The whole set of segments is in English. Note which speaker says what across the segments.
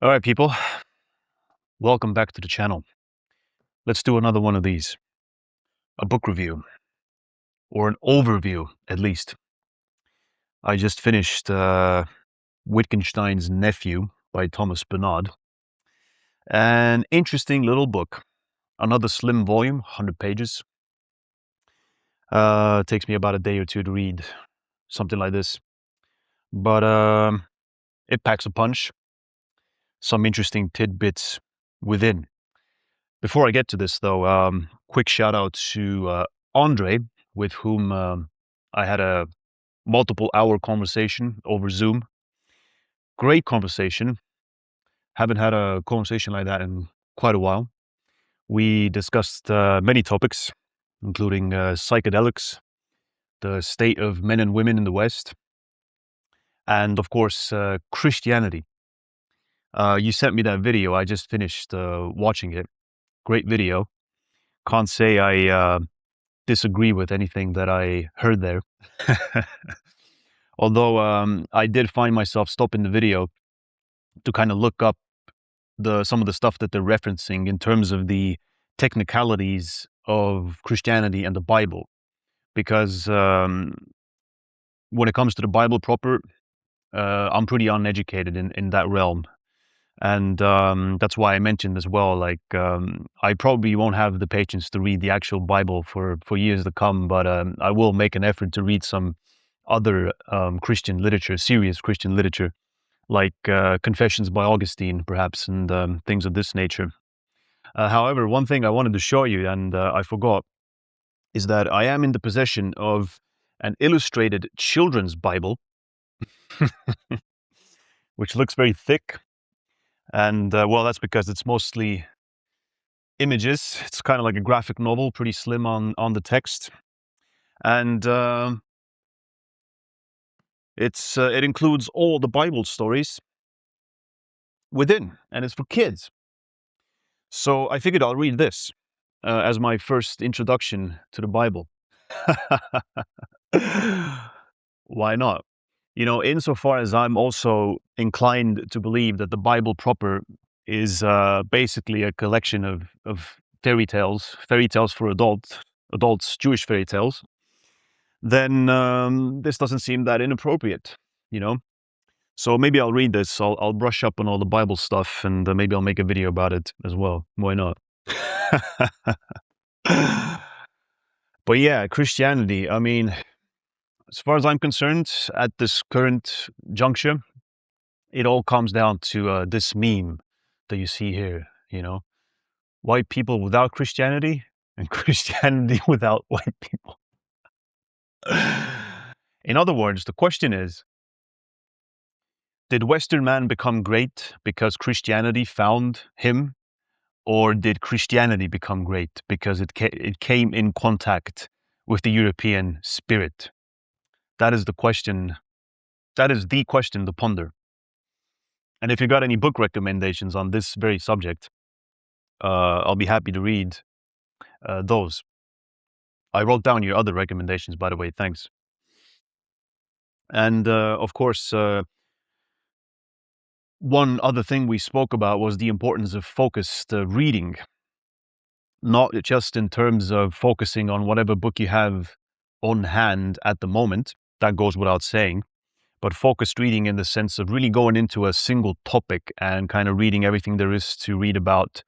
Speaker 1: All right, people, welcome back to the channel. Let's do another one of these, a book review, or an overview, at least. I just finished Wittgenstein's Nephew by Thomas Bernhard. An interesting little book, another slim volume, 100 pages. It takes me about a day or two to read something like this. But it packs a punch, some interesting tidbits within. Before I get to this, though, quick shout out to Andre, with whom I had a multiple-hour conversation over Zoom. Great conversation. Haven't had a conversation like that in quite a while. We discussed many topics, including psychedelics, the state of men and women in the West, and of course, Christianity. You sent me that video. I just finished watching it. Great video. Can't say I disagree with anything that I heard there. Although I did find myself stopping the video to kind of look up some of the stuff that they're referencing in terms of the technicalities of Christianity and the Bible. Because when it comes to the Bible proper, I'm pretty uneducated in that realm. And that's why I mentioned as well, like, I probably won't have the patience to read the actual Bible for years to come, but I will make an effort to read some other Christian literature, serious Christian literature, like Confessions by Augustine, perhaps, and things of this nature. However, one thing I wanted to show you, and I forgot, is that I am in the possession of an illustrated children's Bible, which looks very thick. And well, that's because it's mostly images. It's kind of like a graphic novel, pretty slim on the text. And it includes all the Bible stories within, and it's for kids. So I figured I'll read this as my first introduction to the Bible. Why not? You know, insofar as I'm also inclined to believe that the Bible proper is basically a collection of fairy tales for adults, Jewish fairy tales, then this doesn't seem that inappropriate, you know? So maybe I'll read this, I'll brush up on all the Bible stuff, and maybe I'll make a video about it as well. Why not? But yeah, Christianity, I mean, as far as I'm concerned, at this current juncture, it all comes down to this meme that you see here, you know? White people without Christianity and Christianity without white people. In other words, the question is, did Western man become great because Christianity found him? Or did Christianity become great because it came in contact with the European spirit? That is the question. That is the question to ponder. And if you got any book recommendations on this very subject, I'll be happy to read those. I wrote down your other recommendations, by the way. Thanks. And of course, one other thing we spoke about was the importance of focused reading, not just in terms of focusing on whatever book you have on hand at the moment. That goes without saying. But focused reading in the sense of really going into a single topic and kind of reading everything there is to read about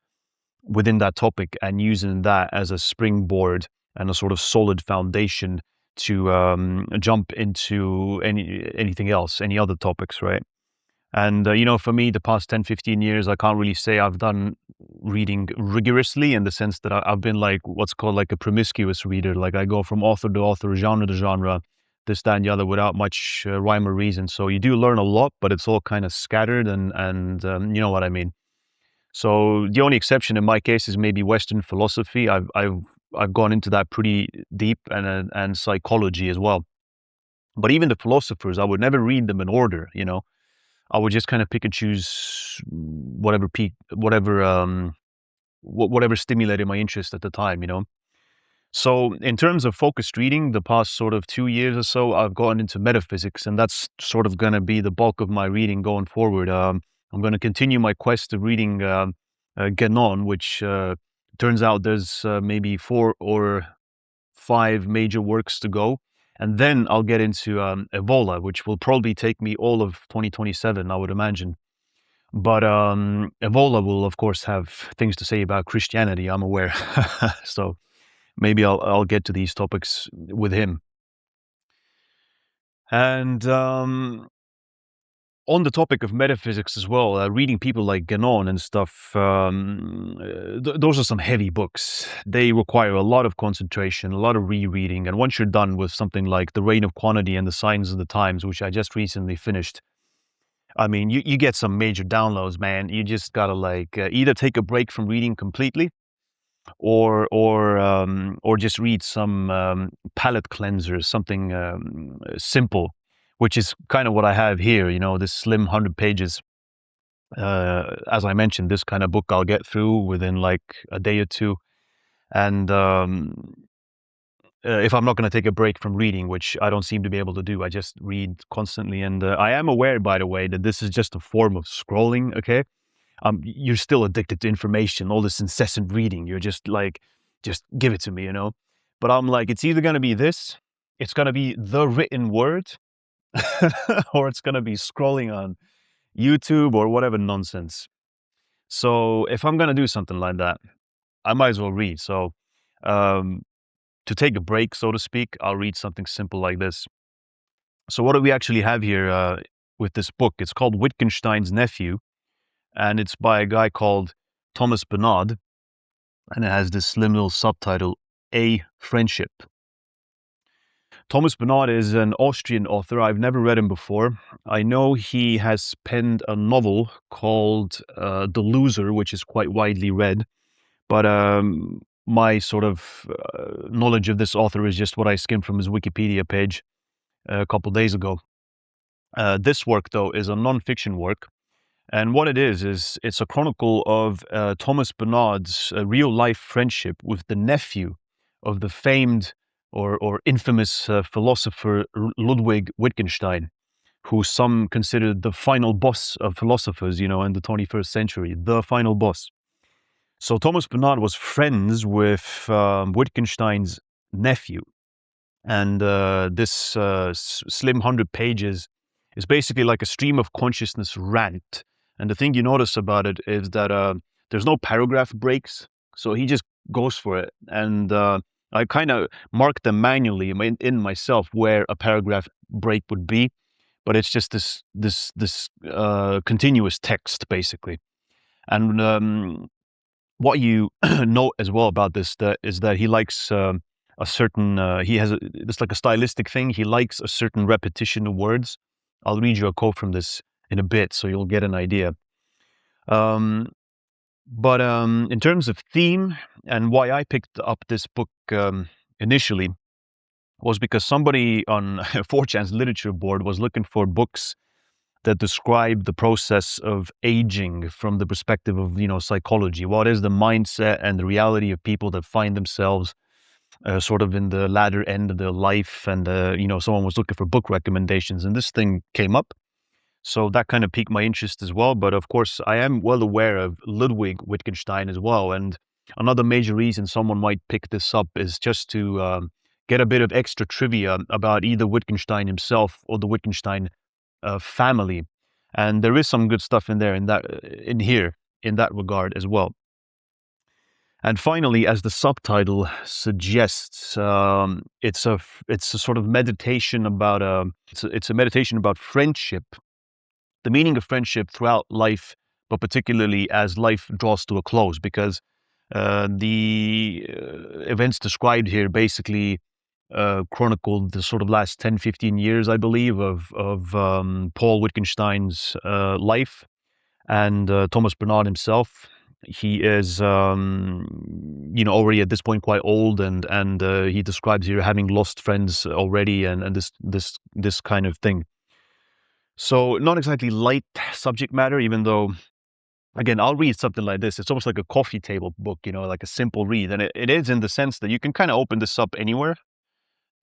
Speaker 1: within that topic and using that as a springboard and a sort of solid foundation to jump into anything else, any other topics, right? And, you know, for me, the past 10, 15 years, I can't really say I've done reading rigorously in the sense that I've been like what's called like a promiscuous reader. Like I go from author to author, genre to genre, this, that, and the other without much rhyme or reason. So you do learn a lot, but it's all kind of scattered and you know what I mean. So the only exception in my case is maybe Western philosophy. I've gone into that pretty deep and psychology as well. But even the philosophers, I would never read them in order, you know. I would just kind of pick and choose whatever stimulated my interest at the time, you know. So in terms of focused reading, the past sort of 2 years or so, I've gone into metaphysics, and that's sort of going to be the bulk of my reading going forward. I'm going to continue my quest of reading Genon, which turns out there's maybe 4 or 5 major works to go. And then I'll get into Evola, which will probably take me all of 2027, I would imagine. But Evola will, of course, have things to say about Christianity, I'm aware. So maybe I'll get to these topics with him. And on the topic of metaphysics as well, reading people like Guénon and stuff, those are some heavy books. They require a lot of concentration, a lot of rereading. And once you're done with something like The Reign of Quantity and The Signs of the Times, which I just recently finished, I mean, you get some major downloads, man. You just gotta either take a break from reading completely, or just read some palate cleansers, something simple, which is kind of what I have here. This slim 100 pages. As I mentioned, this kind of book I'll get through within like a day or two, and if I'm not going to take a break from reading, which I don't seem to be able to do, I just read constantly. And I am aware, by the way, that this is just a form of scrolling. Okay, you're still addicted to information, all this incessant reading. You're just like, just give it to me, But I'm like, it's either going to be this, it's going to be the written word, or it's going to be scrolling on YouTube or whatever nonsense. So if I'm going to do something like that, I might as well read. So to take a break, so to speak, I'll read something simple like this. So what do we actually have here with this book? It's called Wittgenstein's Nephew, and it's by a guy called Thomas Bernhard, and it has this slim little subtitle, A Friendship. Thomas Bernhard is an Austrian author. I've never read him before. I know he has penned a novel called The Loser, which is quite widely read, but my sort of knowledge of this author is just what I skimmed from his Wikipedia page a couple days ago. This work, though, is a non-fiction work. And what it is it's a chronicle of Thomas Bernhard's real-life friendship with the nephew of the famed or infamous philosopher Ludwig Wittgenstein, who some consider the final boss of philosophers, in the 21st century, the final boss. So Thomas Bernhard was friends with Wittgenstein's nephew. And this slim 100 pages is basically like a stream of consciousness rant. And the thing you notice about it is that there's no paragraph breaks. So he just goes for it. And I kind of marked them manually in myself where a paragraph break would be. But it's just this continuous text, basically. And what you note as well about this is that he likes a certain, it's like a stylistic thing. He likes a certain repetition of words. I'll read you a quote from this in a bit, so you'll get an idea. But in terms of theme and why I picked up this book initially was because somebody on 4chan's literature board was looking for books that describe the process of aging from the perspective of, psychology. What is the mindset and the reality of people that find themselves sort of in the latter end of their life? And, someone was looking for book recommendations, and this thing came up. So that kind of piqued my interest as well. But of course, I am well aware of Ludwig Wittgenstein as well. And another major reason someone might pick this up is just to get a bit of extra trivia about either Wittgenstein himself or the Wittgenstein family. And there is some good stuff in there in that regard as well. And finally, as the subtitle suggests, it's a sort of meditation about it's a meditation about friendship, the meaning of friendship throughout life, but particularly as life draws to a close, because the events described here basically chronicled the sort of last 10, 15 years, I believe, of Paul Wittgenstein's life and Thomas Bernhard himself. He is, already at this point quite old, and he describes here having lost friends already, and this kind of thing. So not exactly light subject matter, even though, again, I'll read something like this. It's almost like a coffee table book, like a simple read. And it is in the sense that you can kind of open this up anywhere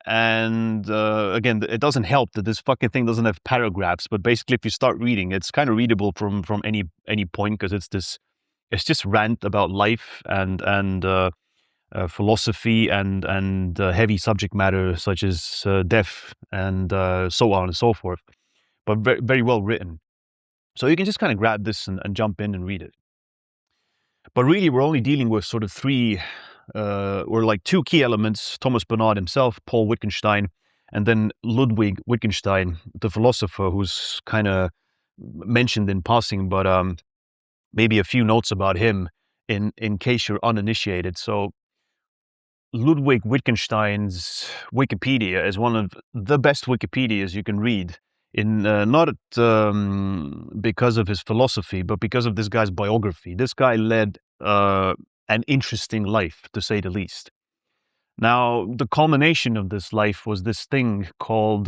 Speaker 1: And again, it doesn't help that this fucking thing doesn't have paragraphs. But basically, if you start reading, it's kind of readable from any point, because it's just rant about life and philosophy and heavy subject matter such as death and so on and so forth. But very, very well written. So you can just kind of grab this and jump in and read it. But really, we're only dealing with sort of three, or like two key elements: Thomas Bernhard himself, Paul Wittgenstein, and then Ludwig Wittgenstein, the philosopher, who's kind of mentioned in passing, but maybe a few notes about him in case you're uninitiated. So Ludwig Wittgenstein's Wikipedia is one of the best Wikipedias you can read. Not because of his philosophy, but because of this guy's biography. This guy led an interesting life, to say the least. Now, the culmination of this life was this thing called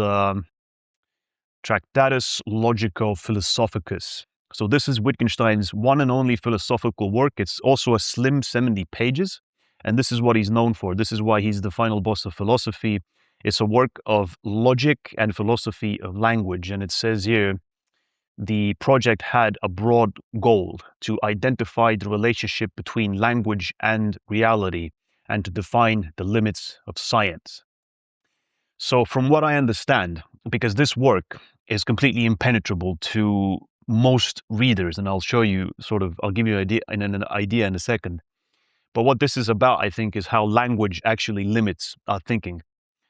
Speaker 1: Tractatus Logico-Philosophicus. So this is Wittgenstein's one and only philosophical work. It's also a slim 70 pages, and this is what he's known for. This is why he's the final boss of philosophy. It's a work of logic and philosophy of language, and it says here, the project had a broad goal to identify the relationship between language and reality and to define the limits of science. So from what I understand, because this work is completely impenetrable to most readers, and I'll show you I'll give you an idea in a second. But what this is about, I think, is how language actually limits our thinking.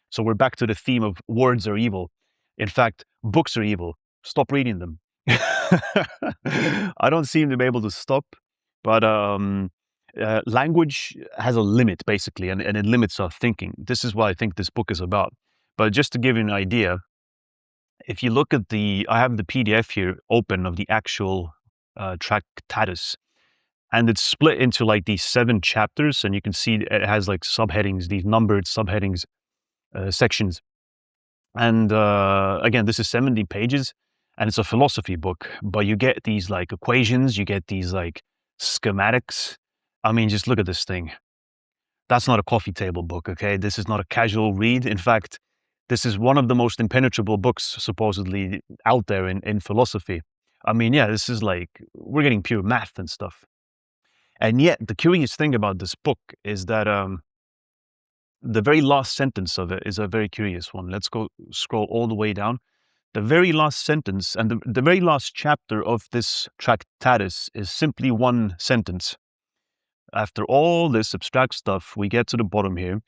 Speaker 1: So we're back to the theme of words are evil. In fact, books are evil. Stop reading them. I don't seem to be able to stop, but language has a limit, basically, and it limits our thinking. This is what I think this book is about. But just to give you an idea, if you look at I have the PDF here open of the actual Tractatus, and it's split into like these 7 chapters, and you can see it has like subheadings, these numbered subheadings, sections. And again, this is 70 pages, and it's a philosophy book, but you get these like equations, you get these like schematics. I mean, just look at this thing. That's not a coffee table book, okay? This is not a casual read. In fact, this is one of the most impenetrable books supposedly out there in philosophy. I mean, yeah, this is like, we're getting pure math and stuff. And yet, the curious thing about this book is that the very last sentence of it is a very curious one. Let's go scroll all the way down. The very last sentence and the very last chapter of this Tractatus is simply one sentence. After all this abstract stuff, we get to the bottom here,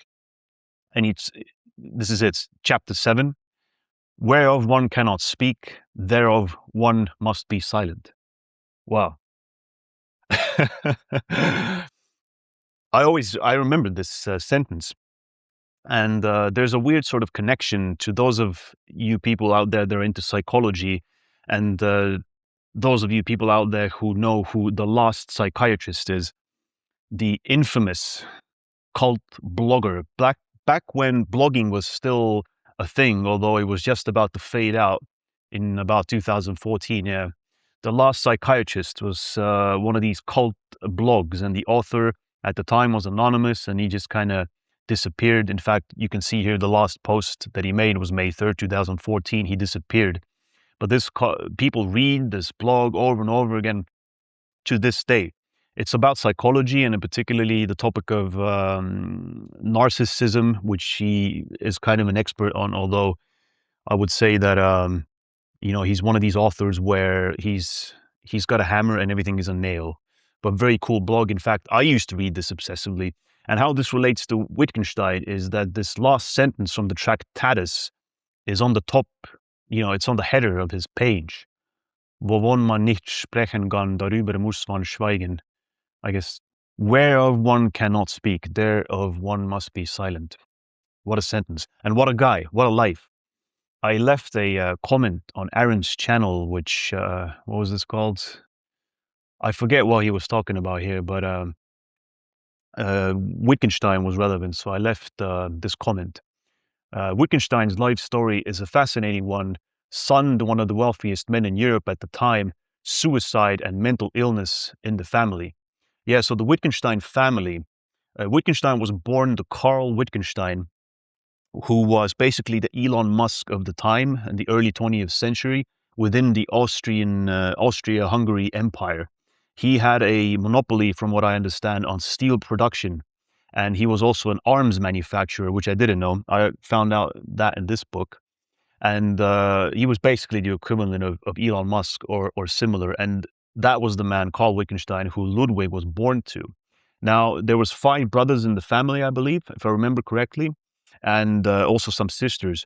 Speaker 1: and this is it, chapter 7. Whereof one cannot speak, thereof one must be silent. Wow. I remember this sentence. And there's a weird sort of connection to those of you people out there that are into psychology, and those of you people out there who know who the last psychiatrist is, the infamous cult blogger. Back when blogging was still a thing, although it was just about to fade out in about 2014. Yeah, the last psychiatrist was one of these cult blogs, and the author at the time was anonymous, and he just kind of disappeared. In fact, you can see here the last post that he made was May 3rd, 2014. He disappeared. But people read this blog over and over again to this day. It's about psychology, and particularly the topic of narcissism, which he is kind of an expert on, although I would say that he's one of these authors where he's got a hammer and everything is a nail. But very cool blog. In fact, I used to read this obsessively. And how this relates to Wittgenstein is that this last sentence from the Tractatus is on the top, it's on the header of his page. Wovon man nicht sprechen kann, darüber muss man schweigen. I guess, whereof one cannot speak, thereof one must be silent. What a sentence. And what a guy. What a life. I left a comment on Aaron's channel, which, what was this called? I forget what he was talking about here, but Wittgenstein was relevant, so I left this comment. Wittgenstein's life story is a fascinating one. Son to one of the wealthiest men in Europe at the time, suicide and mental illness in the family. Yeah, so the Wittgenstein family, Wittgenstein was born to Karl Wittgenstein, who was basically the Elon Musk of the time in the early 20th century within the Austria-Hungary Empire. He had a monopoly, from what I understand, on steel production. And he was also an arms manufacturer, which I didn't know. I found out that in this book. And he was basically the equivalent of Elon Musk or similar. And that was the man, Carl Wittgenstein, who Ludwig was born to. Now, there was 5 brothers in the family, I believe, if I remember correctly, and also some sisters.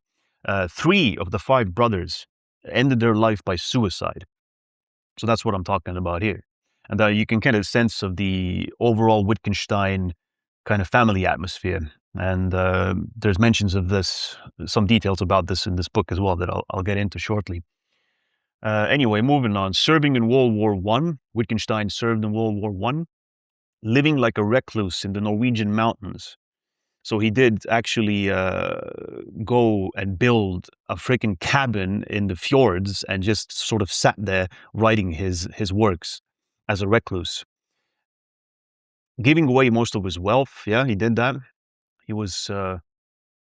Speaker 1: 3 of the 5 brothers ended their life by suicide. So that's what I'm talking about here. And you can kind of sense of the overall Wittgenstein kind of family atmosphere. And there's mentions of this, some details about this in this book as well that I'll get into shortly. Anyway, moving on. Serving in World War I, Wittgenstein served in World War I, living like a recluse in the Norwegian mountains. So he did actually go and build a freaking cabin in the fjords and just sort of sat there writing his works as a recluse. Giving away most of his wealth, yeah, he did that. He was,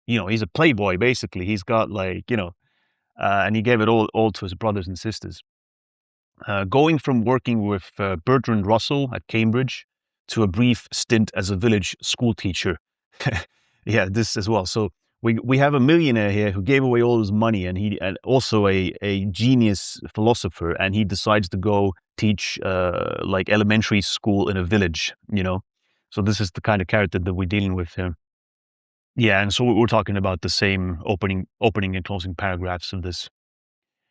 Speaker 1: he's a playboy, basically. He's got and he gave it all to his brothers and sisters. Going from working with Bertrand Russell at Cambridge to a brief stint as a village school teacher. Yeah, this as well. So we have a millionaire here who gave away all his money, and also a genius philosopher, and he decides to go teach like elementary school in a village. So this is the kind of character that we're dealing with here. Yeah, and so we're talking about the same opening and closing paragraphs of this.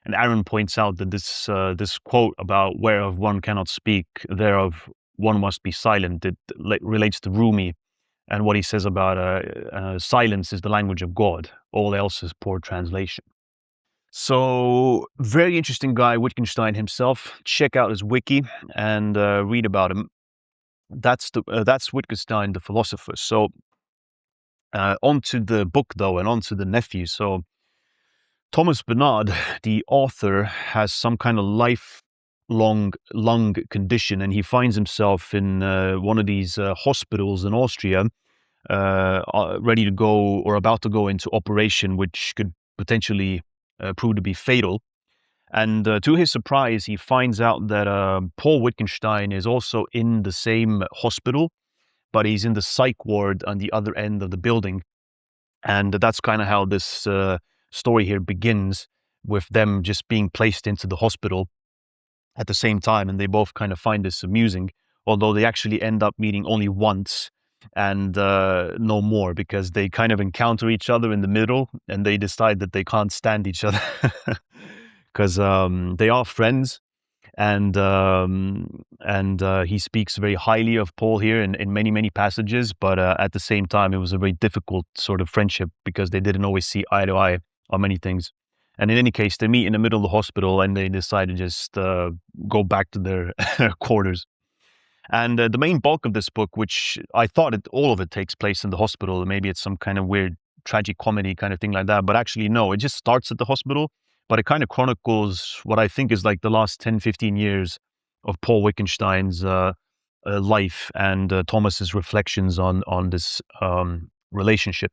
Speaker 1: And Aaron points out that this quote about whereof one cannot speak, thereof one must be silent, it relates to Rumi and what he says about silence is the language of God. All else is poor translation. So very interesting guy, Wittgenstein himself. Check out his wiki and read about him. That's Wittgenstein, the philosopher. So onto the book though, and onto the Nephew. So Thomas Bernhard, the author, has some kind of lifelong lung condition, and he finds himself in one of these hospitals in Austria, ready to go or about to go into operation, which could potentially prove to be fatal. And to his surprise, he finds out that Paul Wittgenstein is also in the same hospital, but he's in the psych ward on the other end of the building. And that's kind of how this story here begins, with them just being placed into the hospital at the same time. And they both kind of find this amusing, although they actually end up meeting only once and no more, because they kind of encounter each other in the middle and they decide that they can't stand each other because they are friends. And he speaks very highly of Paul here in many passages, but at the same time, it was a very difficult sort of friendship because they didn't always see eye to eye on many things. And in any case, they meet in the middle of the hospital and they decide to just go back to their quarters. And the main bulk of this book, which I thought all of it takes place in the hospital, maybe it's some kind of weird tragic comedy kind of thing like that, but actually no, it just starts at the hospital, but it kind of chronicles what I think is like the last 10, 15 years of Paul Wittgenstein's life and Thomas's reflections on this relationship.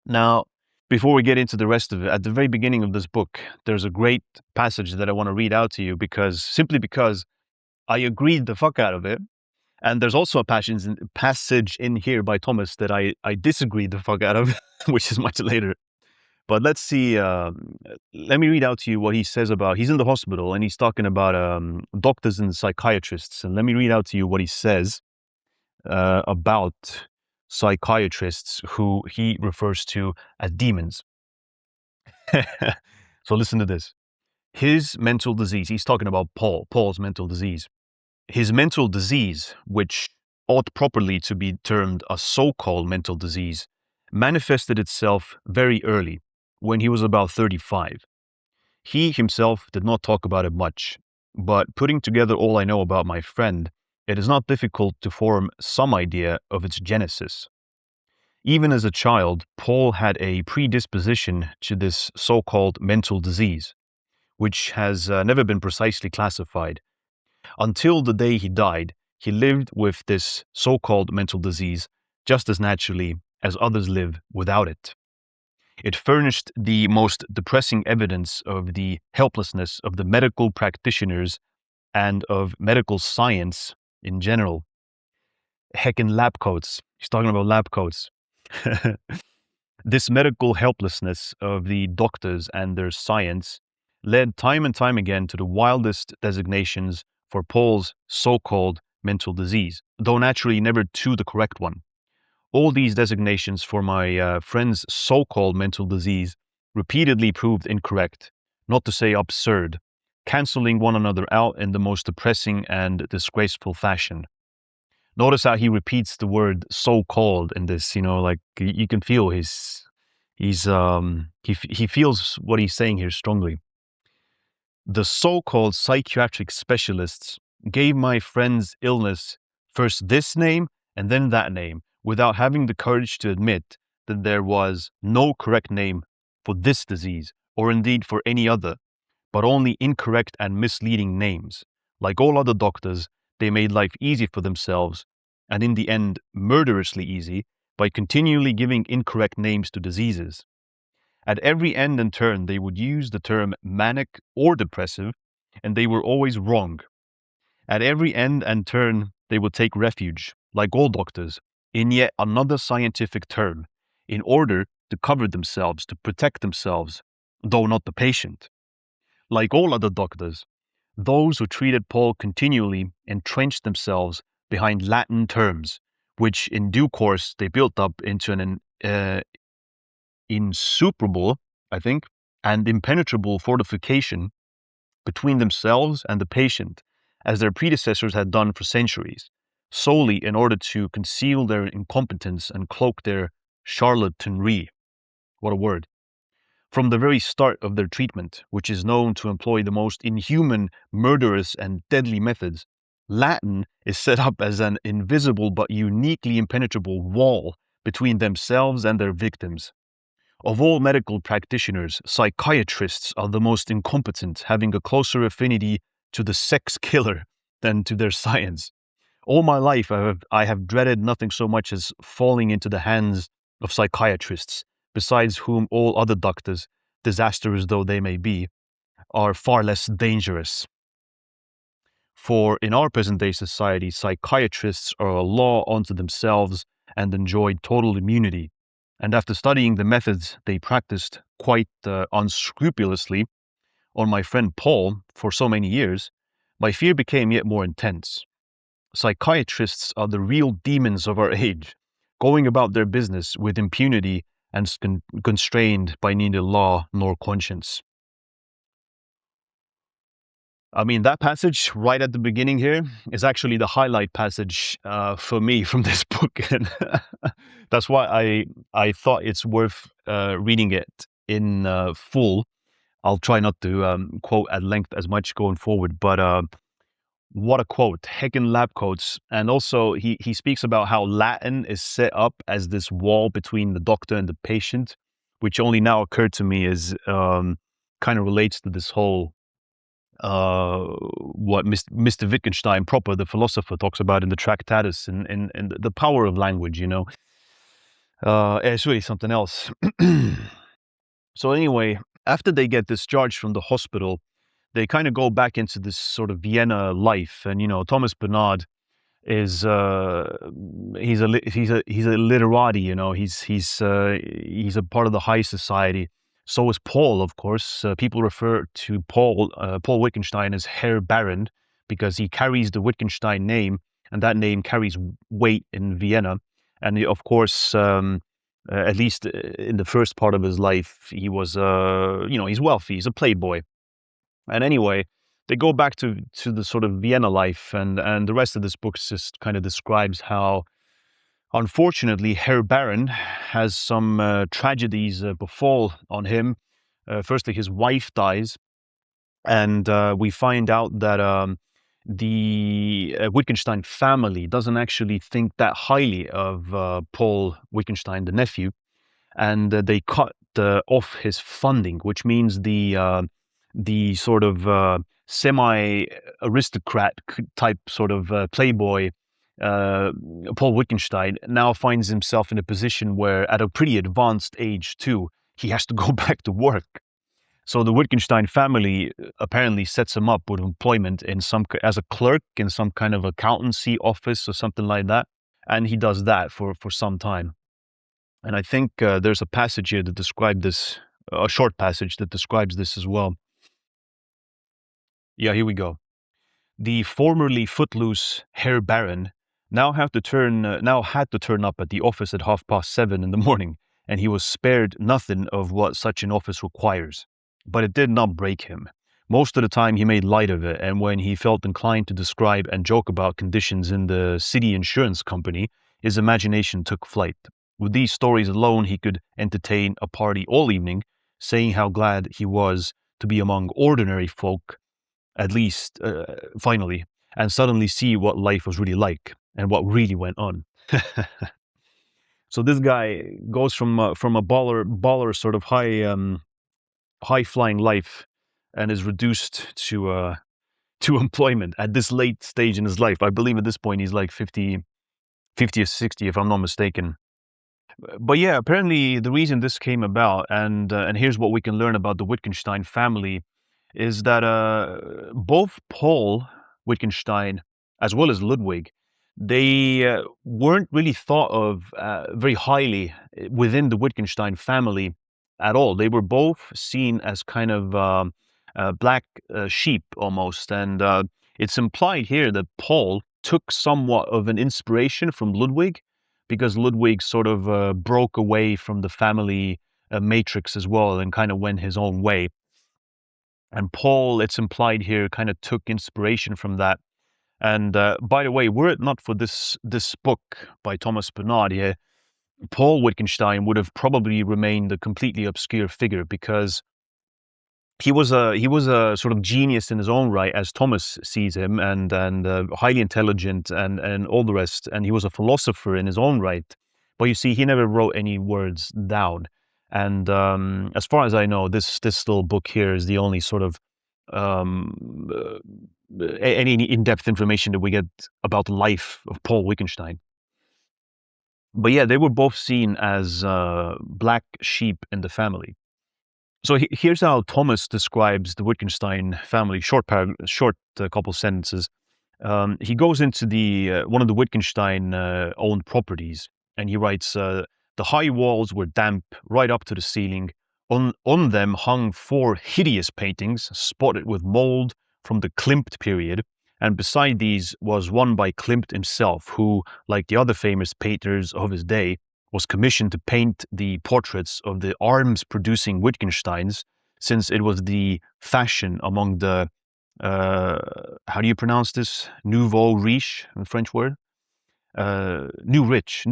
Speaker 1: Now, before we get into the rest of it, at the very beginning of this book, there's a great passage that I want to read out to you simply because I agreed the fuck out of it. And there's also a passage in here by Thomas that I disagreed the fuck out of, which is much later. But let's see. Let me read out to you what he says about. He's in the hospital and he's talking about doctors and psychiatrists. And let me read out to you what he says about psychiatrists who he refers to as demons. So listen to this. His mental disease. He's talking about Paul's mental disease. His mental disease, which ought properly to be termed a so-called mental disease, manifested itself very early, when he was about 35. He himself did not talk about it much, but putting together all I know about my friend, it is not difficult to form some idea of its genesis. Even as a child, Paul had a predisposition to this so-called mental disease, which has never been precisely classified. Until the day he died, he lived with this so-called mental disease just as naturally as others live without it. It furnished the most depressing evidence of the helplessness of the medical practitioners and of medical science in general. Heckin' lab coats. He's talking about lab coats. This medical helplessness of the doctors and their science led time and time again to the wildest designations for Paul's so-called mental disease, though naturally never to the correct one. All these designations for my friend's so-called mental disease repeatedly proved incorrect, not to say absurd, canceling one another out in the most depressing and disgraceful fashion. Notice how he repeats the word so-called in this, like you can feel he feels what he's saying here strongly. The so-called psychiatric specialists gave my friend's illness first this name and then that name, without having the courage to admit that there was no correct name for this disease, or indeed for any other, but only incorrect and misleading names. Like all other doctors, they made life easy for themselves, and in the end, murderously easy, by continually giving incorrect names to diseases. At every end and turn, they would use the term manic or depressive, and they were always wrong. At every end and turn, they would take refuge, like all doctors, in yet another scientific term, in order to cover themselves, to protect themselves, though not the patient. Like all other doctors, those who treated Paul continually entrenched themselves behind Latin terms, which in due course they built up into an insuperable, I think, and impenetrable fortification between themselves and the patient, as their predecessors had done for centuries, solely in order to conceal their incompetence and cloak their charlatanry. What a word. From the very start of their treatment, which is known to employ the most inhuman, murderous, and deadly methods, Latin is set up as an invisible but uniquely impenetrable wall between themselves and their victims. Of all medical practitioners, psychiatrists are the most incompetent, having a closer affinity to the sex killer than to their science. All my life, I have dreaded nothing so much as falling into the hands of psychiatrists, besides whom all other doctors, disastrous though they may be, are far less dangerous. For in our present-day society, psychiatrists are a law unto themselves and enjoy total immunity. And after studying the methods they practiced quite unscrupulously on my friend Paul for so many years, my fear became yet more intense. Psychiatrists are the real demons of our age, going about their business with impunity and constrained by neither law nor conscience. I mean, that passage right at the beginning here is actually the highlight passage for me from this book. And that's why I thought it's worth reading it in full. I'll try not to quote at length as much going forward, but what a quote. Heckin' lab coats. And also, he speaks about how Latin is set up as this wall between the doctor and the patient, which only now occurred to me is kind of relates to this whole what Mr. Wittgenstein proper, the philosopher, talks about in the Tractatus and the power of language, It's really something else. So anyway, after they get discharged from the hospital, they kind of go back into this sort of Vienna life. And, Thomas Bernhard is he's a literati, he's a part of the high society. So is Paul, of course. People refer to Paul Wittgenstein as Herr Baron because he carries the Wittgenstein name, and that name carries weight in Vienna. And of course, at least in the first part of his life, he was, he's wealthy. He's a playboy. And anyway, they go back to the sort of Vienna life, and the rest of this book just kind of describes how, unfortunately, Herr Baron has some tragedies befall on him. Firstly, his wife dies, and we find out that the Wittgenstein family doesn't actually think that highly of Paul Wittgenstein, the nephew, and they cut off his funding, which means the sort of semi-aristocrat type sort of playboy, Paul Wittgenstein, now finds himself in a position where, at a pretty advanced age too, he has to go back to work. So the Wittgenstein family apparently sets him up with employment in as a clerk in some kind of accountancy office or something like that. And he does that for some time. And I think there's a passage here that describes this, a short passage that describes this as well. Yeah, here we go. The formerly footloose Herr Baron now had to turn up at the office at 7:30 in the morning, and he was spared nothing of what such an office requires. But it did not break him. Most of the time he made light of it, and when he felt inclined to describe and joke about conditions in the city insurance company, his imagination took flight. With these stories alone, he could entertain a party all evening, saying how glad he was to be among ordinary folk, at least finally, and suddenly see what life was really like and what really went on. So this guy goes from a baller sort of high flying life, and is reduced to employment at this late stage in his life. I believe at this point he's like 50 or 60, if I'm not mistaken. But yeah, apparently the reason this came about, and here's what we can learn about the Wittgenstein family, is that both Paul Wittgenstein as well as Ludwig, they weren't really thought of very highly within the Wittgenstein family at all. They were both seen as kind of black sheep almost, and it's implied here that Paul took somewhat of an inspiration from Ludwig, because Ludwig sort of broke away from the family matrix as well and kind of went his own way. And Paul, it's implied here, kind of took inspiration from that. And by the way, were it not for this book by Thomas Bernhard here, Paul Wittgenstein would have probably remained a completely obscure figure, because he was a sort of genius in his own right, as Thomas sees him, and highly intelligent and all the rest. And he was a philosopher in his own right. But you see, he never wrote any words down. And as far as I know, this little book here is the only sort of any in-depth information that we get about the life of Paul Wittgenstein. But yeah, they were both seen as black sheep in the family. So here's how Thomas describes the Wittgenstein family. Short couple sentences. He goes into the one of the Wittgenstein owned properties, and he writes, the high walls were damp right up to the ceiling. On them hung 4 hideous paintings spotted with mold from the Klimt period, and beside these was one by Klimt himself, who, like the other famous painters of his day, was commissioned to paint the portraits of the arms-producing Wittgensteins, since it was the fashion among the, how do you pronounce this? Nouveau riche, a French word? New rich.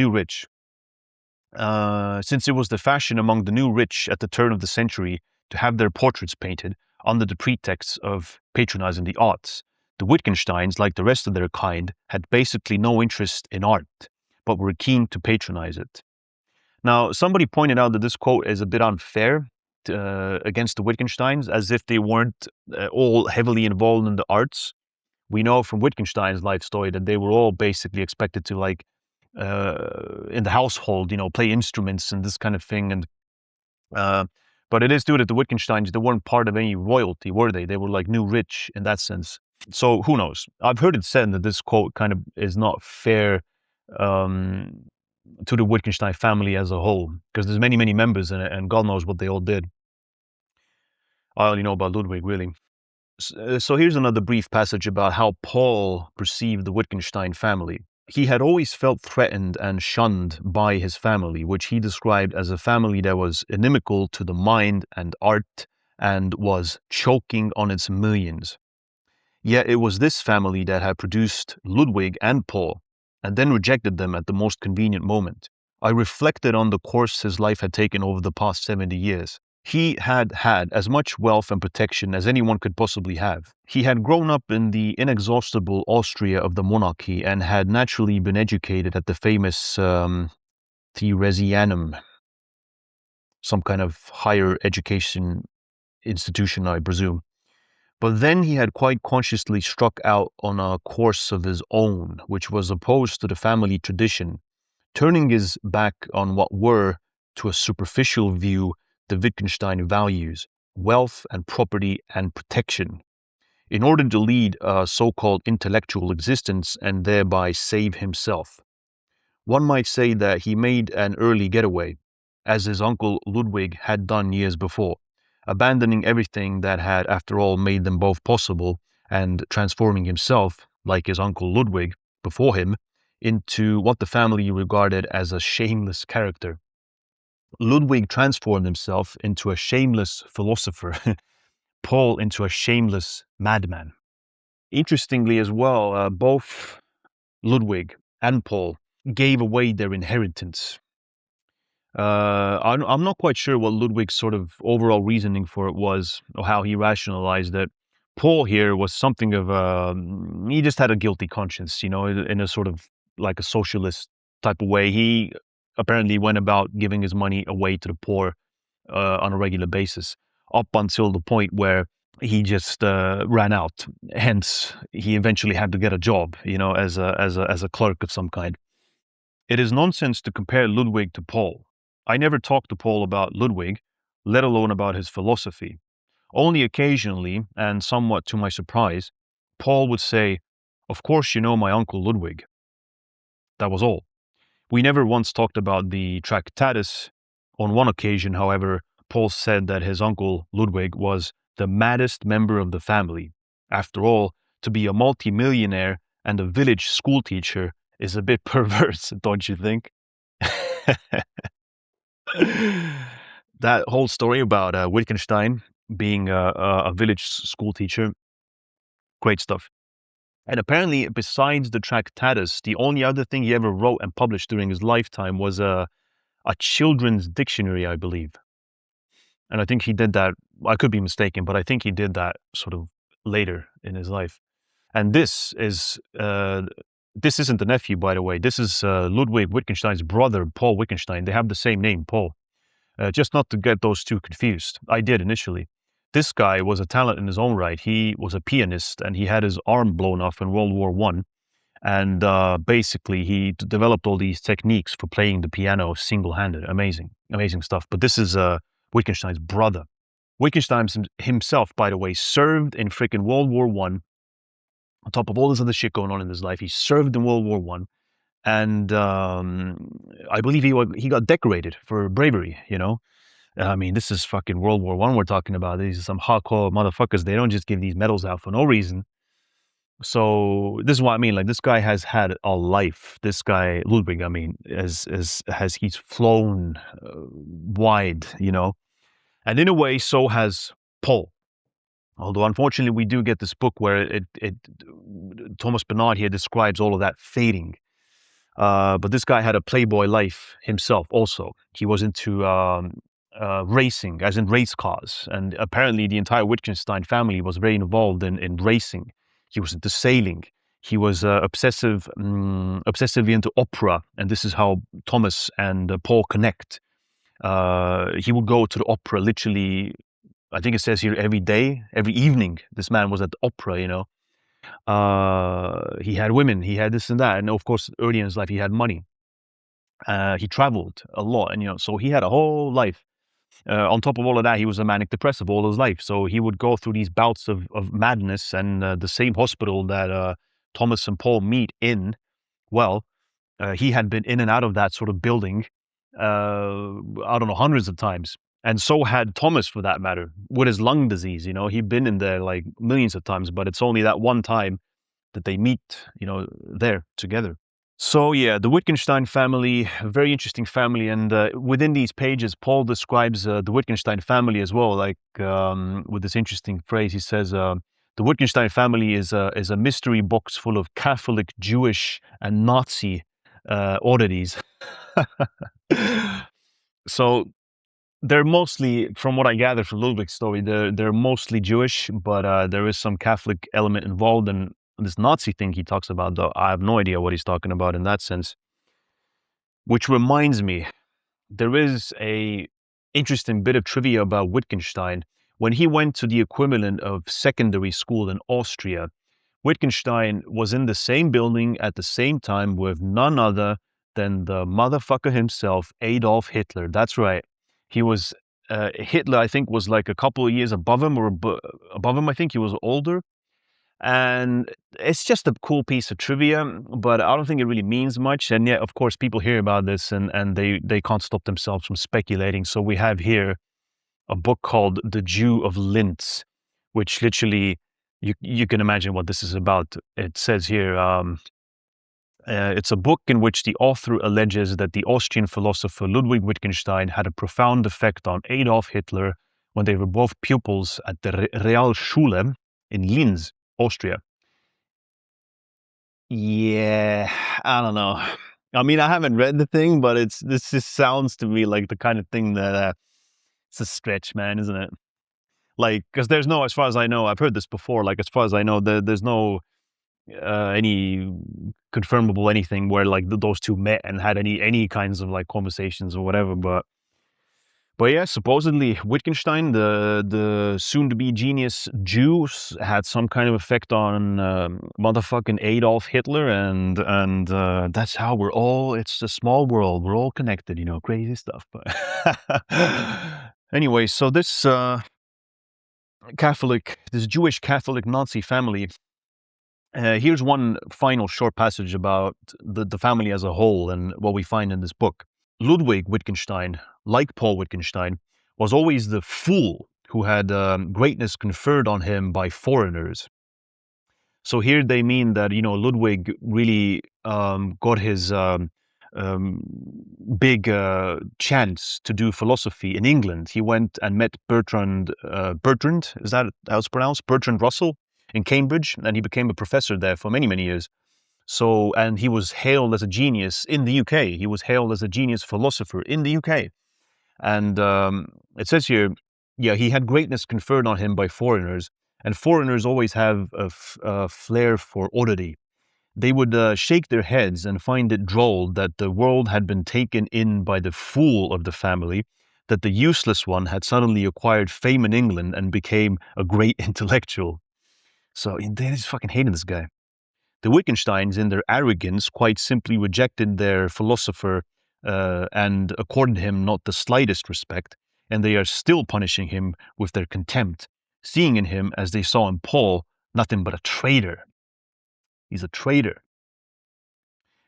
Speaker 1: Since it was the fashion among the new rich at the turn of the century to have their portraits painted under the pretext of patronizing the arts, the Wittgensteins, like the rest of their kind, had basically no interest in art, but were keen to patronize it. Now, somebody pointed out that this quote is a bit unfair against the Wittgensteins, as if they weren't all heavily involved in the arts. We know from Wittgenstein's life story that they were all basically expected to, like, in the household, play instruments and this kind of thing. And but it is true that the Wittgensteins, they weren't part of any royalty, were they? They were like new rich in that sense. So who knows? I've heard it said that this quote kind of is not fair to the Wittgenstein family as a whole, because there's many, many members in it, and God knows what they all did. I only know about Ludwig, really. So here's another brief passage about how Paul perceived the Wittgenstein family. He had always felt threatened and shunned by his family, which he described as a family that was inimical to the mind and art and was choking on its millions. Yet it was this family that had produced Ludwig and Paul, and then rejected them at the most convenient moment. I reflected on the course his life had taken over the past 70 years. He had had as much wealth and protection as anyone could possibly have. He had grown up in the inexhaustible Austria of the monarchy and had naturally been educated at the famous Theresianum, some kind of higher education institution, I presume. But then he had quite consciously struck out on a course of his own, which was opposed to the family tradition, turning his back on what were, to a superficial view, the Wittgenstein values: wealth and property and protection, in order to lead a so-called intellectual existence and thereby save himself. One might say that he made an early getaway, as his uncle Ludwig had done years before, abandoning everything that had, after all, made them both possible, and transforming himself, like his uncle Ludwig before him, into what the family regarded as a shameless character. Ludwig transformed himself into a shameless philosopher, Paul into a shameless madman. Interestingly as well, both Ludwig and Paul gave away their inheritance. I'm not quite sure what Ludwig's sort of overall reasoning for it was, or how he rationalized it. Paul here was something of a, he just had a guilty conscience, in a sort of like a socialist type of way. He apparently went about giving his money away to the poor on a regular basis, up until the point where he just ran out. Hence, he eventually had to get a job, as a clerk of some kind. It is nonsense to compare Ludwig to Paul. I never talked to Paul about Ludwig, let alone about his philosophy. Only occasionally, and somewhat to my surprise, Paul would say, "Of course you know my uncle Ludwig." That was all. We never once talked about the Tractatus. On one occasion, however, Paul said that his uncle Ludwig was the maddest member of the family. After all, to be a multimillionaire and a village schoolteacher is a bit perverse, don't you think? That whole story about Wittgenstein being a village school teacher, great stuff. And apparently, besides the Tractatus, the only other thing he ever wrote and published during his lifetime was a children's dictionary, I believe. And I think he did that, I could be mistaken, but I think he did that sort of later in his life. And this isn't the nephew, by the way. This is Ludwig Wittgenstein's brother, Paul Wittgenstein. They have the same name, Paul. Just not to get those two confused. I did initially. This guy was a talent in his own right. He was a pianist, and he had his arm blown off in World War I. And basically, he developed all these techniques for playing the piano single-handed. Amazing, amazing stuff. But this is Wittgenstein's brother. Wittgenstein himself, by the way, served in freaking World War I. On top of all this other shit going on in his life, he served in World War I. And I believe he got decorated for bravery, I mean, this is fucking World War I we're talking about. These are some hardcore motherfuckers. They don't just give these medals out for no reason. So this is what I mean. Like, this guy has had a life. This guy, Ludwig, I mean, he's flown wide, And in a way, so has Paul. Although, unfortunately, we do get this book where Thomas Bernhard here describes all of that fading. But this guy had a playboy life himself also. He was into racing, as in race cars. And apparently the entire Wittgenstein family was very involved in racing. He was into sailing. He was obsessively into opera. And this is how Thomas and Paul connect. He would go to the opera literally, I think it says here, every day, every evening. This man was at the opera, He had women, he had this and that. And of course, early in his life, he had money. He traveled a lot. And, so he had a whole life. On top of all of that, he was a manic depressive all his life. So he would go through these bouts of madness, and the same hospital that Thomas and Paul meet in, well, he had been in and out of that sort of building, I don't know, hundreds of times. And so had Thomas, for that matter, with his lung disease. He'd been in there like millions of times, but it's only that one time that they meet, there together. So yeah, the Wittgenstein family, a very interesting family. And within these pages, Paul describes the Wittgenstein family as well, like with this interesting phrase. He says, the Wittgenstein family is a mystery box full of Catholic, Jewish, and Nazi oddities. So they're mostly, from what I gather from Ludwig's story, they're mostly Jewish, but there is some Catholic element involved. And this Nazi thing he talks about, though, I have no idea what he's talking about in that sense. Which reminds me, there is a interesting bit of trivia about Wittgenstein. When he went to the equivalent of secondary school in Austria, Wittgenstein was in the same building at the same time with none other than the motherfucker himself, Adolf Hitler. That's right. He was Hitler, I think, was like a couple of years above him, or above him. I think he was older. And it's just a cool piece of trivia, but I don't think it really means much. And yet, of course, people hear about this and they can't stop themselves from speculating. So we have here a book called The Jew of Linz, which literally, you can imagine what this is about. It says here, it's a book in which the author alleges that the Austrian philosopher Ludwig Wittgenstein had a profound effect on Adolf Hitler when they were both pupils at the Realschule in Linz, Austria. Yeah, I don't know. I mean, I haven't read the thing, but this just sounds to me like the kind of thing that it's a stretch, man, isn't it? Like, because there's no, as far as I know, I've heard this before. Like, as far as I know, there's no any confirmable anything where like those two met and had any kinds of like conversations or whatever. But yeah, supposedly Wittgenstein, the soon-to-be genius Jew, had some kind of effect on motherfucking Adolf Hitler, and that's how we're all. It's a small world. We're all connected, crazy stuff. But anyway, so this this Jewish Catholic Nazi family. Here's one final short passage about the family as a whole and what we find in this book. Ludwig Wittgenstein, like Paul Wittgenstein, was always the fool who had greatness conferred on him by foreigners. So here they mean that, Ludwig really got his um, big chance to do philosophy in England. He went and met Bertrand, is that how it's pronounced? Bertrand Russell in Cambridge, and he became a professor there for many, many years. So, and he was hailed as a genius in the UK. He was hailed as a genius philosopher in the UK. And it says here, yeah, he had greatness conferred on him by foreigners, and foreigners always have a flair for oddity. They would shake their heads and find it droll that the world had been taken in by the fool of the family, that the useless one had suddenly acquired fame in England and became a great intellectual. So they just fucking hated this guy. The Wittgensteins, in their arrogance, quite simply rejected their philosopher and accorded him not the slightest respect, and they are still punishing him with their contempt, seeing in him, as they saw in Paul, nothing but a traitor. He's a traitor.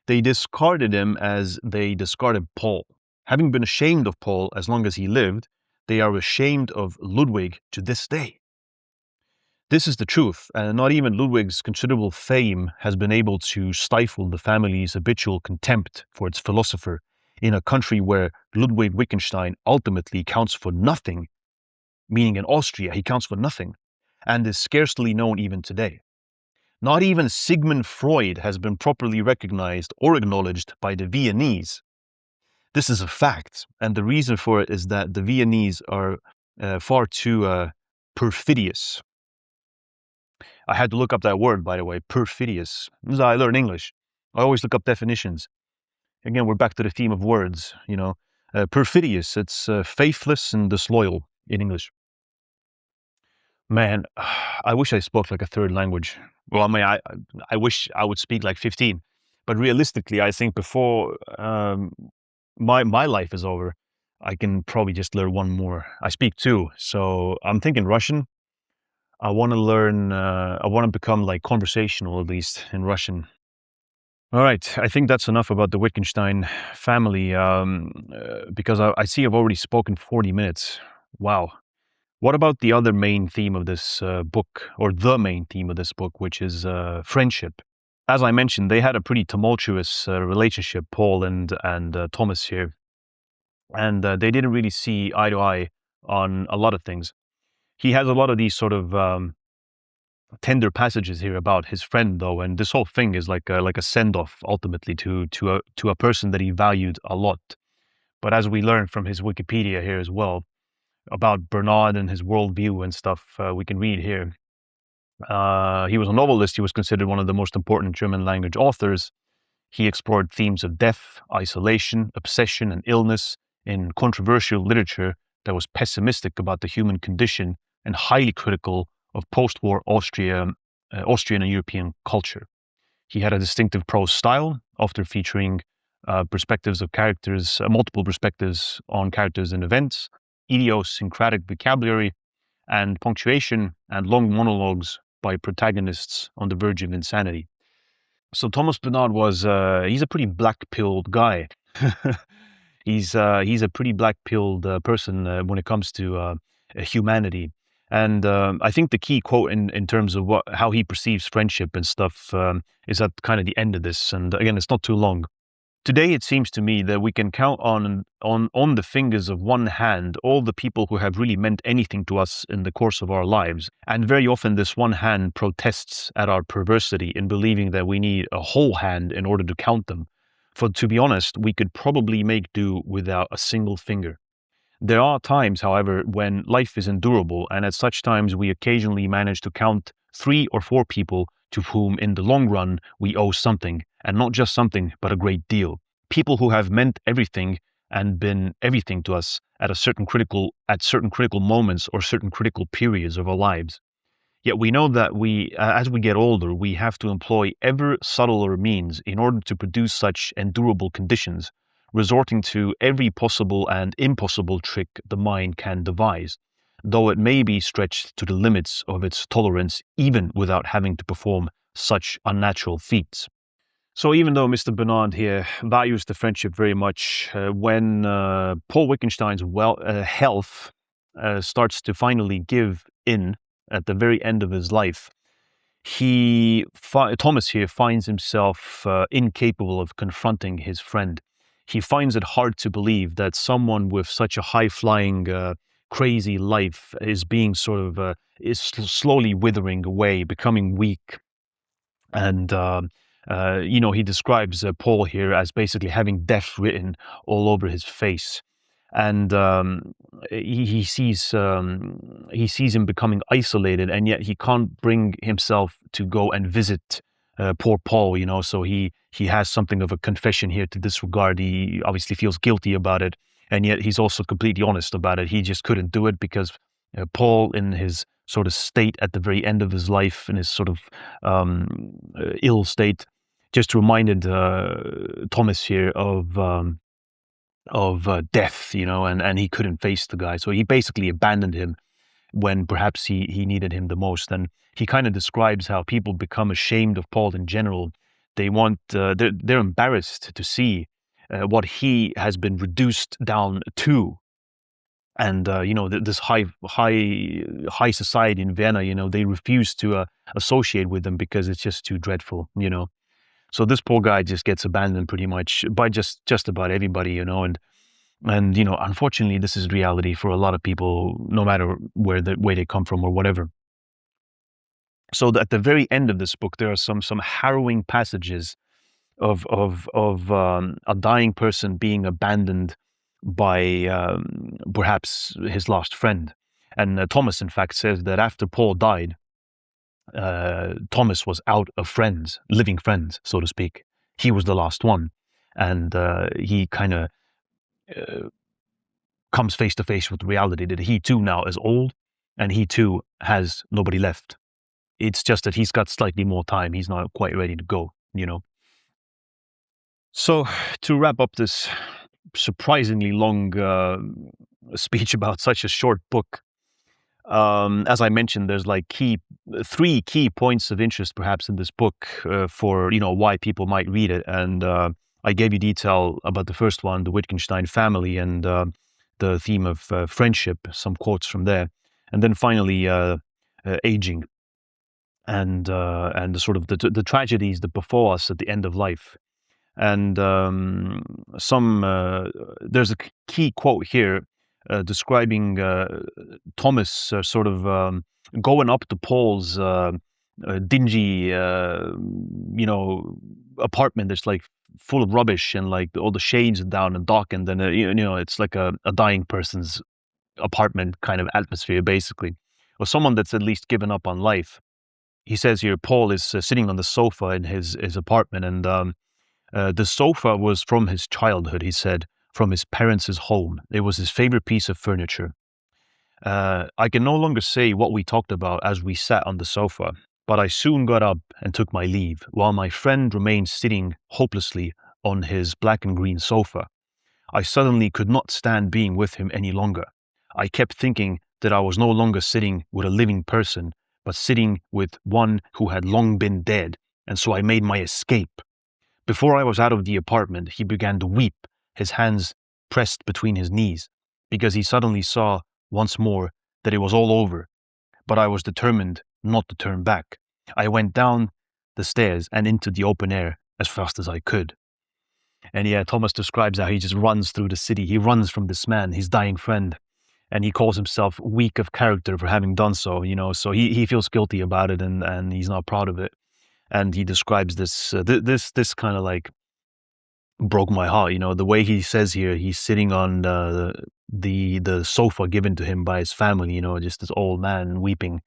Speaker 1: They discarded him as they discarded Paul. Having been ashamed of Paul as long as he lived, they are ashamed of Ludwig to this day. This is the truth, and not even Ludwig's considerable fame has been able to stifle the family's habitual contempt for its philosopher in a country where Ludwig Wittgenstein ultimately counts for nothing, meaning in Austria he counts for nothing, and is scarcely known even today. Not even Sigmund Freud has been properly recognized or acknowledged by the Viennese. This is a fact, and the reason for it is that the Viennese are far too perfidious. I had to look up that word, by the way, perfidious. This is how I learn English. I always look up definitions. Again, we're back to the theme of words, Perfidious, it's faithless and disloyal in English. Man, I wish I spoke like a third language. Well, I mean, I wish I would speak like 15. But realistically, I think before my life is over, I can probably just learn one more. I speak two, so I'm thinking Russian. I want to learn, I want to become like conversational, at least in Russian. All right, I think that's enough about the Wittgenstein family because I see I've already spoken 40 minutes. Wow. What about the other main theme of this book, or the main theme of this book, which is friendship? As I mentioned, they had a pretty tumultuous relationship, Paul and Thomas here. And they didn't really see eye to eye on a lot of things. He has a lot of these sort of tender passages here about his friend, though, and this whole thing is like a send off ultimately to a person that he valued a lot. But as we learn from his Wikipedia here as well about Bernhard and his worldview and stuff, we can read here. He was a novelist. He was considered one of the most important German language authors. He explored themes of death, isolation, obsession, and illness in controversial literature that was pessimistic about the human condition and highly critical of post-war Austrian and European culture. He had a distinctive prose style, often featuring perspectives of characters, multiple perspectives on characters and events. idiosyncratic vocabulary and punctuation, and long monologues by protagonists on the verge of insanity. So Thomas Bernhard he's a pretty black-pilled guy. He's a pretty black-pilled person when it comes to humanity. And I think the key quote in terms of how he perceives friendship and stuff is at kind of the end of this. And again, it's not too long. Today, it seems to me that we can count on the fingers of one hand all the people who have really meant anything to us in the course of our lives. And very often, this one hand protests at our perversity in believing that we need a whole hand in order to count them. For to be honest, we could probably make do without a single finger. There are times, however, when life is endurable, and at such times we occasionally manage to count 3 or 4 people to whom, in the long run, we owe something, and not just something, but a great deal. People who have meant everything and been everything to us at certain critical moments or certain critical periods of our lives. Yet we know that as we get older, we have to employ ever subtler means in order to produce such endurable conditions, resorting to every possible and impossible trick the mind can devise, though it may be stretched to the limits of its tolerance even without having to perform such unnatural feats. So even though Mr. Bernard here values the friendship very much, when Paul Wittgenstein's health starts to finally give in at the very end of his life, Thomas here finds himself incapable of confronting his friend. He finds it hard to believe that someone with such a high-flying, crazy life is being is slowly withering away, becoming weak. And he describes Paul here as basically having death written all over his face. And he sees him becoming isolated, and yet he can't bring himself to go and visit poor Paul. So he has something of a confession here to this regard. He obviously feels guilty about it, and yet he's also completely honest about it. He just couldn't do it because Paul, in his sort of state at the very end of his life, in his sort of ill state, just reminded Thomas here of death, and he couldn't face the guy. So he basically abandoned him when perhaps he needed him the most. And he kind of describes how people become ashamed of Paul in general. They're embarrassed to see what he has been reduced down to. And this high society in Vienna, they refuse to associate with them because it's just too dreadful. So this poor guy just gets abandoned pretty much by just about everybody, and unfortunately, this is reality for a lot of people, no matter where they come from or whatever. So at the very end of this book, there are some harrowing passages of a dying person being abandoned by perhaps his lost friend. And Thomas, in fact, says that after Paul died, Thomas was out of friends, living friends, so to speak. He was the last one. And he kind of comes face to face with reality that he too now is old, and he too has nobody left. It's just that he's got slightly more time. He's not quite ready to go. So to wrap up this surprisingly long speech about such a short book, as I mentioned, there's like 3 key points of interest perhaps in this book for why people might read it. And I gave you detail about the first one, the Wittgenstein family, and the theme of friendship, some quotes from there, and then finally aging and the sort of the tragedies that befall us at the end of life. And there's a key quote here describing Thomas going up to Paul's dingy, apartment that's like full of rubbish, and like all the shades are down and darkened, and it's like a dying person's apartment kind of atmosphere, basically, or someone that's at least given up on life. He says here, Paul is sitting on the sofa in his apartment, and the sofa was from his childhood, he said, from his parents' home. It was his favorite piece of furniture. I can no longer say what we talked about as we sat on the sofa, but I soon got up and took my leave, while my friend remained sitting hopelessly on his black and green sofa. I suddenly could not stand being with him any longer. I kept thinking that I was no longer sitting with a living person, but sitting with one who had long been dead, and so I made my escape. Before I was out of the apartment, he began to weep, his hands pressed between his knees, because he suddenly saw once more that it was all over. But I was determined not to turn back. I went down the stairs and into the open air as fast as I could. And yeah, Thomas describes how he just runs through the city. He runs from this man, his dying friend, and he calls himself weak of character for having done so, so he feels guilty about it, and he's not proud of it. And he describes this, this kind of like broke my heart, the way he says here, he's sitting on the sofa given to him by his family, just this old man weeping.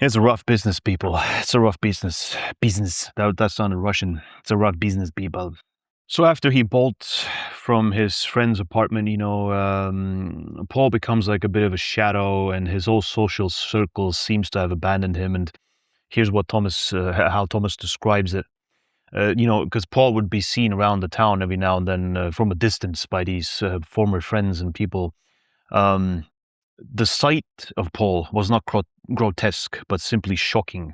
Speaker 1: It's a rough business, people. It's a rough business. That sounded Russian. It's a rough business, people. So after he bolts from his friend's apartment, Paul becomes like a bit of a shadow, and his whole social circle seems to have abandoned him. And here's what how Thomas describes it. Because Paul would be seen around the town every now and then from a distance by these former friends and people. The sight of Paul was not grotesque, but simply shocking.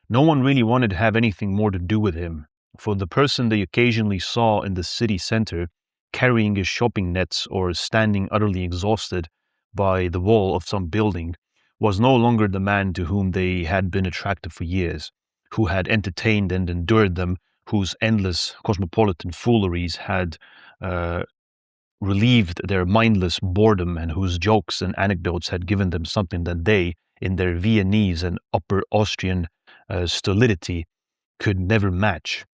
Speaker 1: No one really wanted to have anything more to do with him, for the person they occasionally saw in the city center, carrying his shopping nets or standing utterly exhausted by the wall of some building, was no longer the man to whom they had been attracted for years, who had entertained and endured them, whose endless cosmopolitan fooleries had relieved their mindless boredom, and whose jokes and anecdotes had given them something that they, in their Viennese and Upper Austrian stolidity, could never match.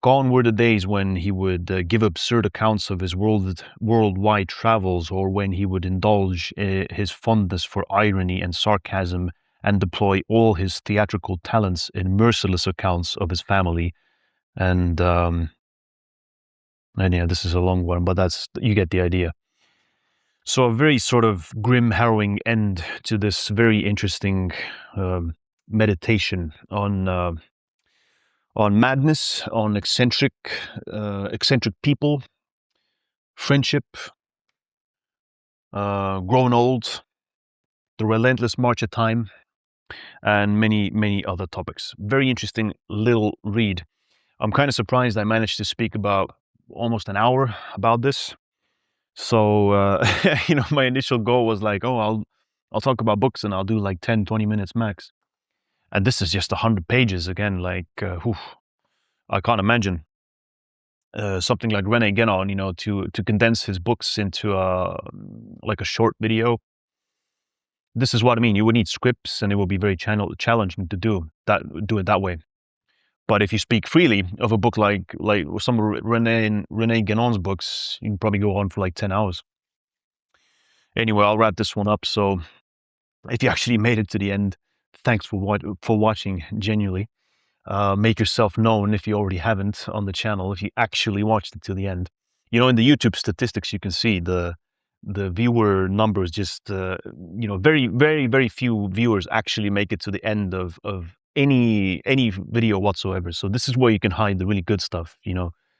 Speaker 1: Gone were the days when he would give absurd accounts of his worldwide travels, or when he would indulge his fondness for irony and sarcasm and deploy all his theatrical talents in merciless accounts of his family. And yeah, this is a long one, but you get the idea. So a very sort of grim, harrowing end to this very interesting meditation on madness, on eccentric people, friendship, grown old, the relentless march of time, and many, many other topics. Very interesting little read. I'm kind of surprised I managed to speak about almost an hour about this. So, my initial goal was like, oh, I'll talk about books and I'll do like 10, 20 minutes max. And this is just 100 pages again, like, I can't imagine something like Rene Guénon, to condense his books into like a short video. This is what I mean. You would need scripts, and it will be very challenging to do it that way. But if you speak freely of a book like some of Rene Guénon's books, you can probably go on for like 10 hours. Anyway, I'll wrap this one up. So if you actually made it to the end, thanks for watching, genuinely. Make yourself known if you already haven't on the channel, if you actually watched it to the end. In the YouTube statistics, you can see the viewer numbers just, very, very, very few viewers actually make it to the end of any video whatsoever. So this is where you can hide the really good stuff,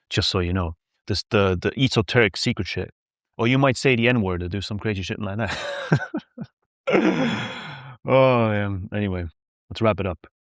Speaker 1: just so you know. This the esoteric secret shit. Or you might say the N-word or do some crazy shit like that. Oh, yeah. Anyway, let's wrap it up.